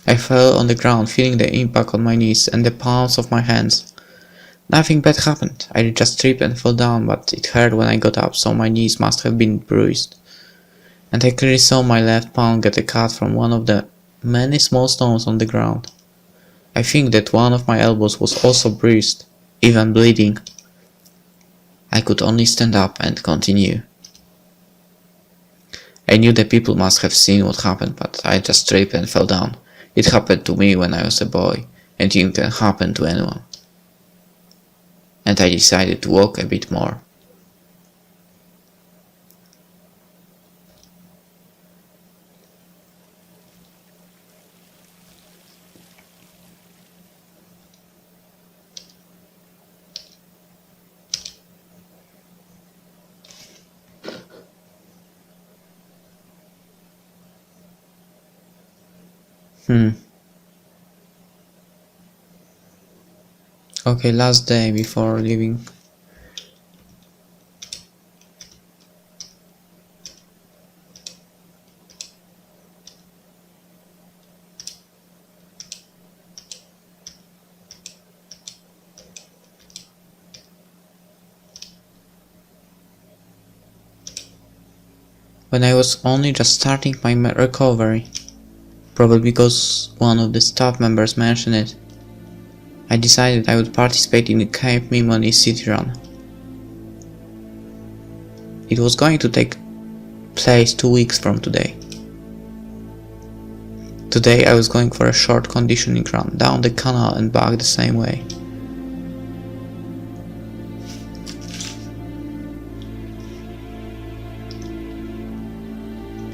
I fell on the ground, feeling the impact on my knees and the palms of my hands. Nothing bad happened. I just tripped and fell down, but it hurt when I got up, so my knees must have been bruised. And I clearly saw my left palm get a cut from one of the many small stones on the ground. I think that one of my elbows was also bruised, even bleeding. I could only stand up and continue. I knew the people must have seen what happened, but I just tripped and fell down. It happened to me when I was a boy, and it can happen to anyone. And I decided to walk a bit more. Okay, last day before leaving. When I was only just starting my recovery, probably because one of the staff members mentioned it, I decided I would participate in the Cape Mimoni City Run. It was going to take place 2 weeks from today. Today I was going for a short conditioning run down the canal and back the same way.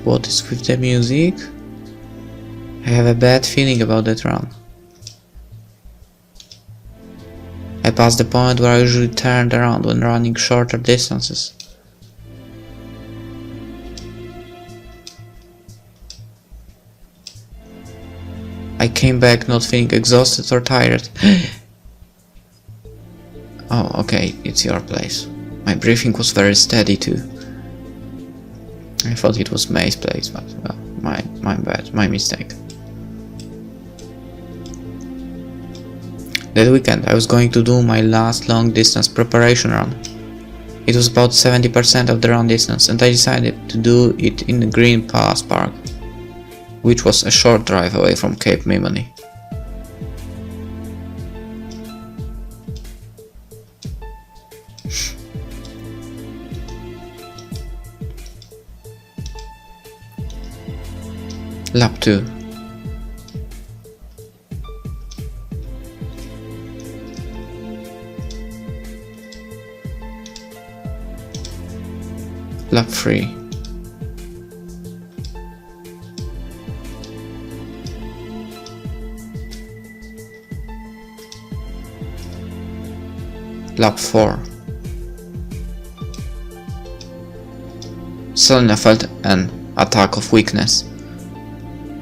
What is with the music? I have a bad feeling about that run. I passed the point where I usually turned around when running shorter distances. I came back not feeling exhausted or tired. Oh, okay, it's your place. My breathing was very steady too. I thought it was May's place, but well, my bad, my mistake. That weekend I was going to do my last long distance preparation run. It was about 70% of the run distance, and I decided to do it in the Green Palace Park, which was a short drive away from Cape Mimoni. Lap 2. Lap 3. Lap 4. Suddenly I felt an attack of weakness.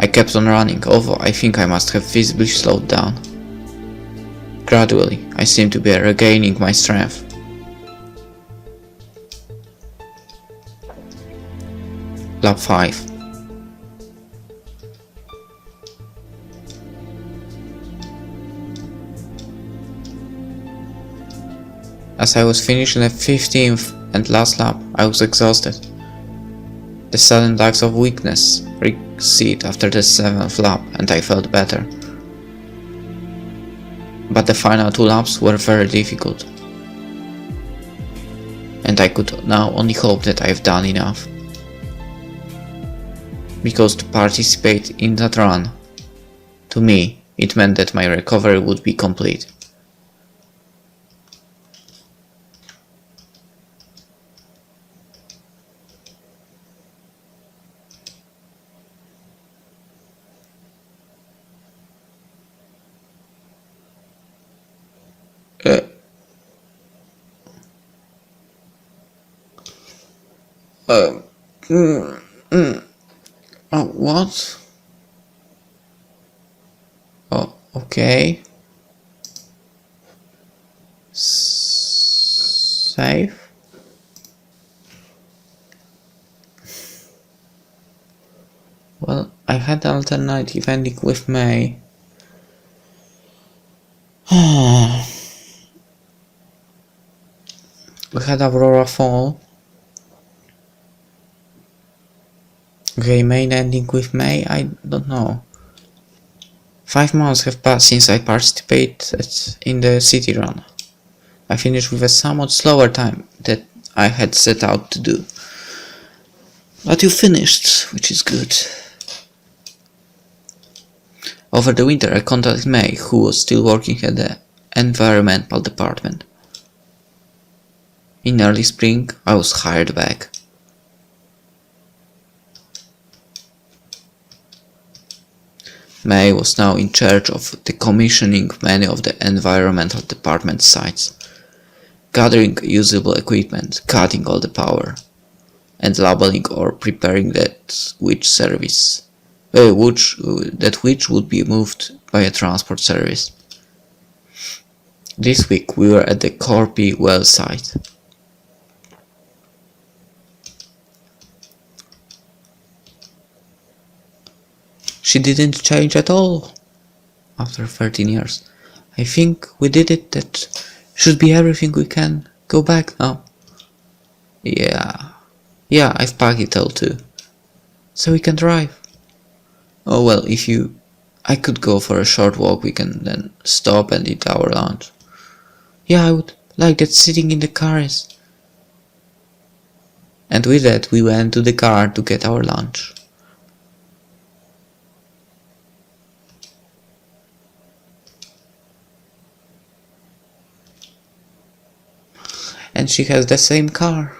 I kept on running, although I think I must have visibly slowed down. Gradually, I seemed to be regaining my strength. Lap 5. As I was finishing the 15th and last lap, I was exhausted. The sudden attacks of weakness receded after the 7th lap and I felt better. But the final 2 laps were very difficult. And I could now only hope that I've done enough. Because to participate in that run, to me, it meant that my recovery would be complete. Oh, what? Oh, okay. Save. Well, I had an alternative ending with May. We had Aurora Fall. Okay, main ending with May, I don't know. 5 months have passed since I participated in the city run. I finished with a somewhat slower time that I had set out to do. But you finished, which is good. Over the winter I contacted May, who was still working at the environmental department. In early spring I was hired back. May was now in charge of decommissioning many of the environmental department sites, gathering usable equipment, cutting all the power, and labeling or preparing that which would be moved by a transport service. This week we were at the Corpy well site. She didn't change at all. After 13 years. I think we did it. That should be everything we can. Go back now. Yeah, I've packed it all too. So we can drive. Oh well, I could go for a short walk, we can then stop and eat our lunch. Yeah, I would like that sitting in the car is. And with that we went to the car to get our lunch. And she has the same car.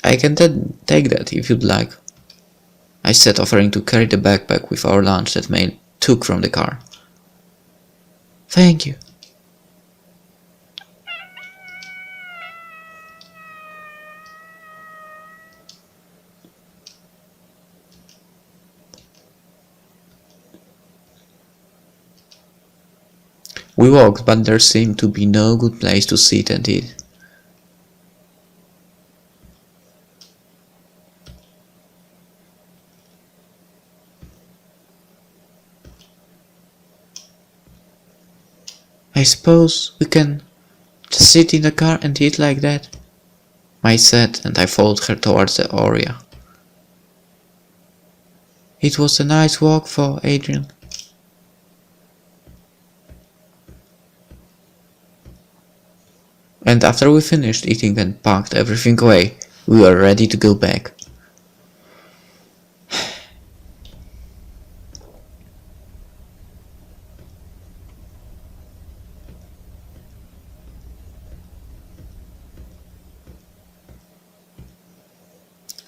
I can then take that if you'd like, I said, offering to carry the backpack with our lunch that May took from the car. Thank you. We walked, but there seemed to be no good place to sit and eat. I suppose we can just sit in the car and eat like that, Mai said, and I followed her towards the area. It was a nice walk for Adrian. And after we finished eating and packed everything away, we were ready to go back.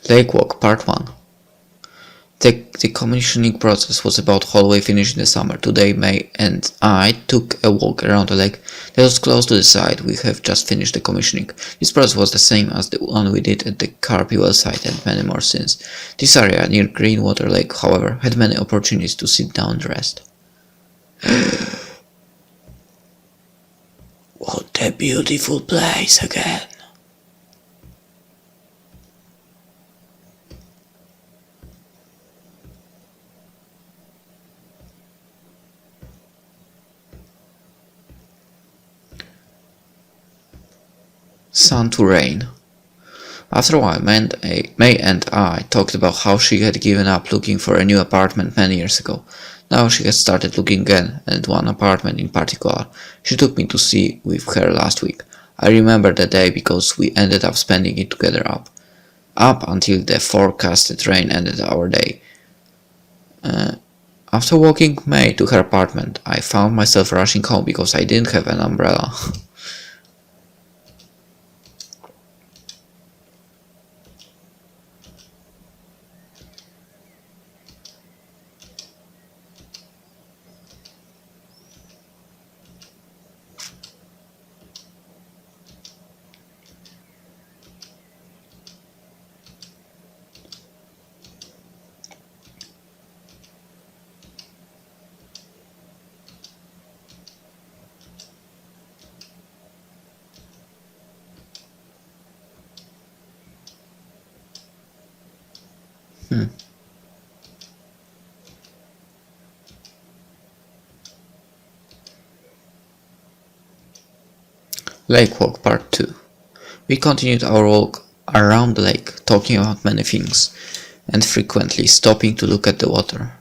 Lake Walk Part 1. The decommissioning process was about halfway finished in the summer. Today May and I took a walk around the lake that was close to the site we have just finished the commissioning. This process was the same as the one we did at the Carpy well site and many more since. This area near Greenwater Lake, however, had many opportunities to sit down and rest. What a beautiful place again! Sun to rain. After a while, May and I talked about how she had given up looking for a new apartment many years ago. Now she had started looking again, and one apartment in particular she took me to see with her last week. I remember that day because we ended up spending it together up until the forecasted rain ended our day. After walking May to her apartment, I found myself rushing home because I didn't have an umbrella. Lake Walk Part 2. We continued our walk around the lake, talking about many things, and frequently stopping to look at the water.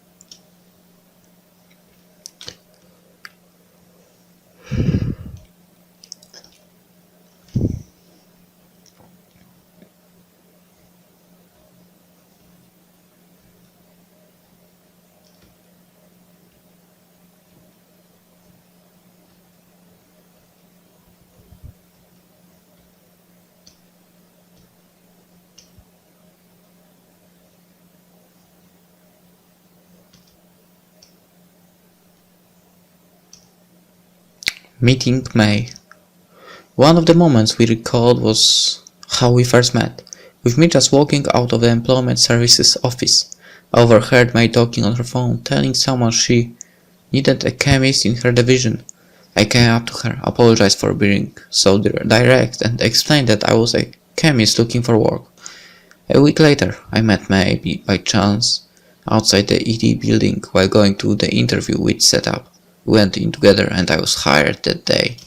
Meeting May. One of the moments we recalled was how we first met, with me just walking out of the Employment Services office. I overheard May talking on her phone, telling someone she needed a chemist in her division. I came up to her, apologized for being so direct, and explained that I was a chemist looking for work. A week later, I met May by chance outside the ED building while going to the interview we'd set up. We went in together and I was hired that day.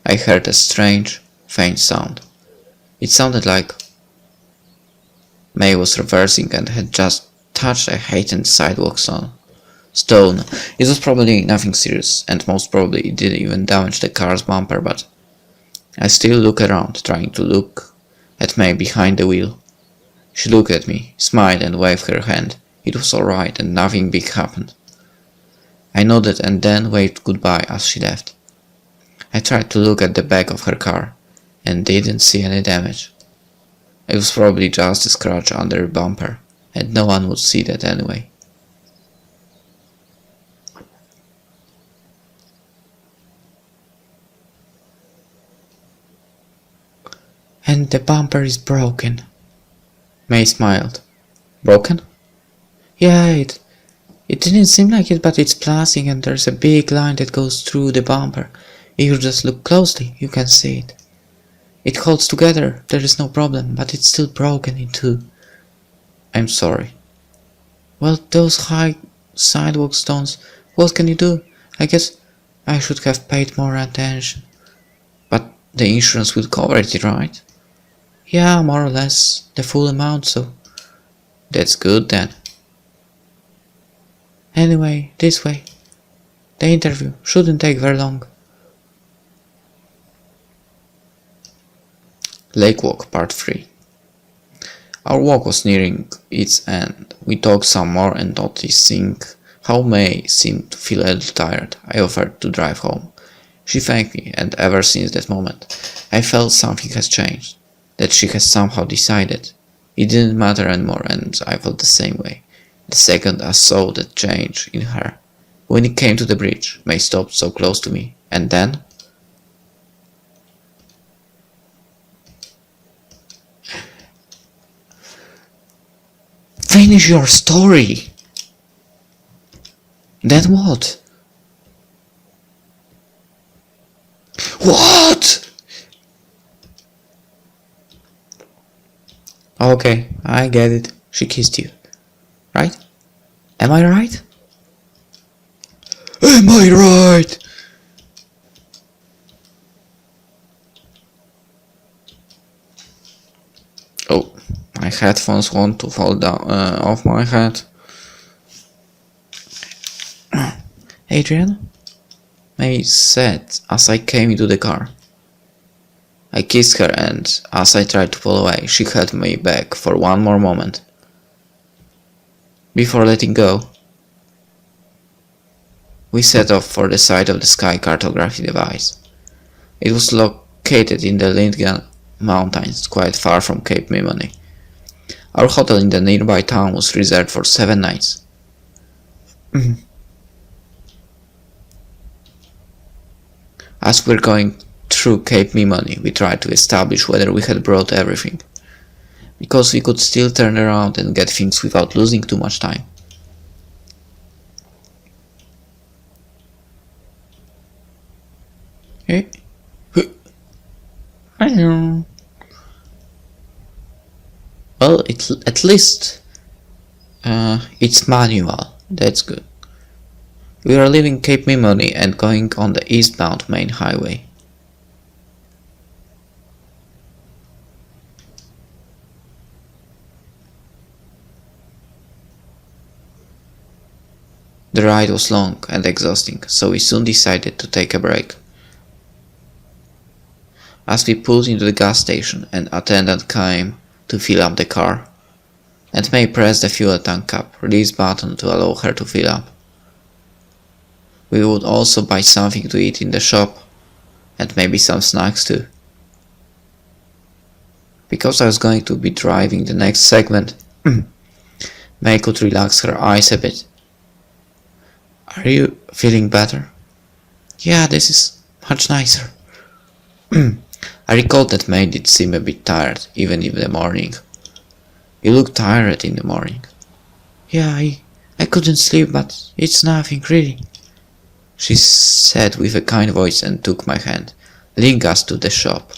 I heard a strange, faint sound. It sounded like May was reversing and had just touched a hated sidewalk stone. It was probably nothing serious, and most probably it didn't even damage the car's bumper, but I still looked around, trying to look at May behind the wheel. She looked at me, smiled and waved her hand. It was alright and nothing big happened. I nodded and then waved goodbye as she left. I tried to look at the back of her car and didn't see any damage. It was probably just a scratch under the bumper, and no one would see that anyway. And the bumper is broken. May smiled. Broken? Yeah, it didn't seem like it, but it's plastic and there's a big line that goes through the bumper. If you just look closely, you can see it. It holds together, there is no problem, but it's still broken in two. I'm sorry. Well, those high sidewalk stones, what can you do? I guess I should have paid more attention. But the insurance will cover it, right? Yeah, more or less, the full amount, so that's good then. Anyway, this way. The interview shouldn't take very long. Lake Walk Part 3. Our walk was nearing its end. We talked some more and noticing how May seemed to feel a little tired, I offered to drive home. She thanked me, and ever since that moment, I felt something has changed. That she has somehow decided. It didn't matter anymore, and I felt the same way. The second I saw that change in her. When it came to the bridge, May stopped so close to me, and then... Finish your story! Then what? What? Okay, I get it. She kissed you. Right? Am I right? Am I right? Oh, my headphones want to fall down off my head. Adrian? May said as I came into the car. I kissed her and, as I tried to pull away, she held me back for one more moment. Before letting go, we set off for the site of the sky cartography device. It was located in the Lynx Mountains, quite far from Cape Mimony. Our hotel in the nearby town was reserved for 7 nights. As we're going through Cape Mimony, we tried to establish whether we had brought everything, because we could still turn around and get things without losing too much time. Well, at least it's manual. That's good. We are leaving Cape Mimoni and going on the eastbound main highway. The ride was long and exhausting, so we soon decided to take a break. As we pulled into the gas station, an attendant came to fill up the car, and May pressed the fuel tank cap release button to allow her to fill up. We would also buy something to eat in the shop, and maybe some snacks too. Because I was going to be driving the next segment, May could relax her eyes a bit. Are you feeling better? Yeah, this is much nicer. I recalled that May did seem a bit tired, even in the morning. You look tired in the morning. Yeah, I couldn't sleep, but it's nothing really, she said with a kind voice and took my hand, leading us to the shop.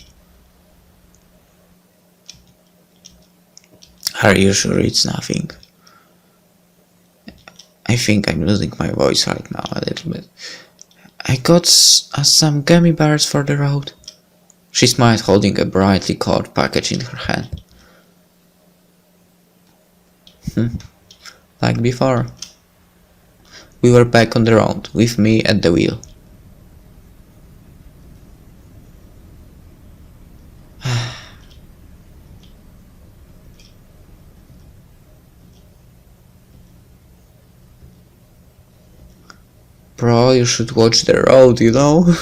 Are you sure it's nothing? I think I'm losing my voice right now a little bit. I got us some gummy bears for the road. She smiled, holding a brightly colored package in her hand. Like before. We were back on the road, with me at the wheel. Bro, you should watch the road, you know?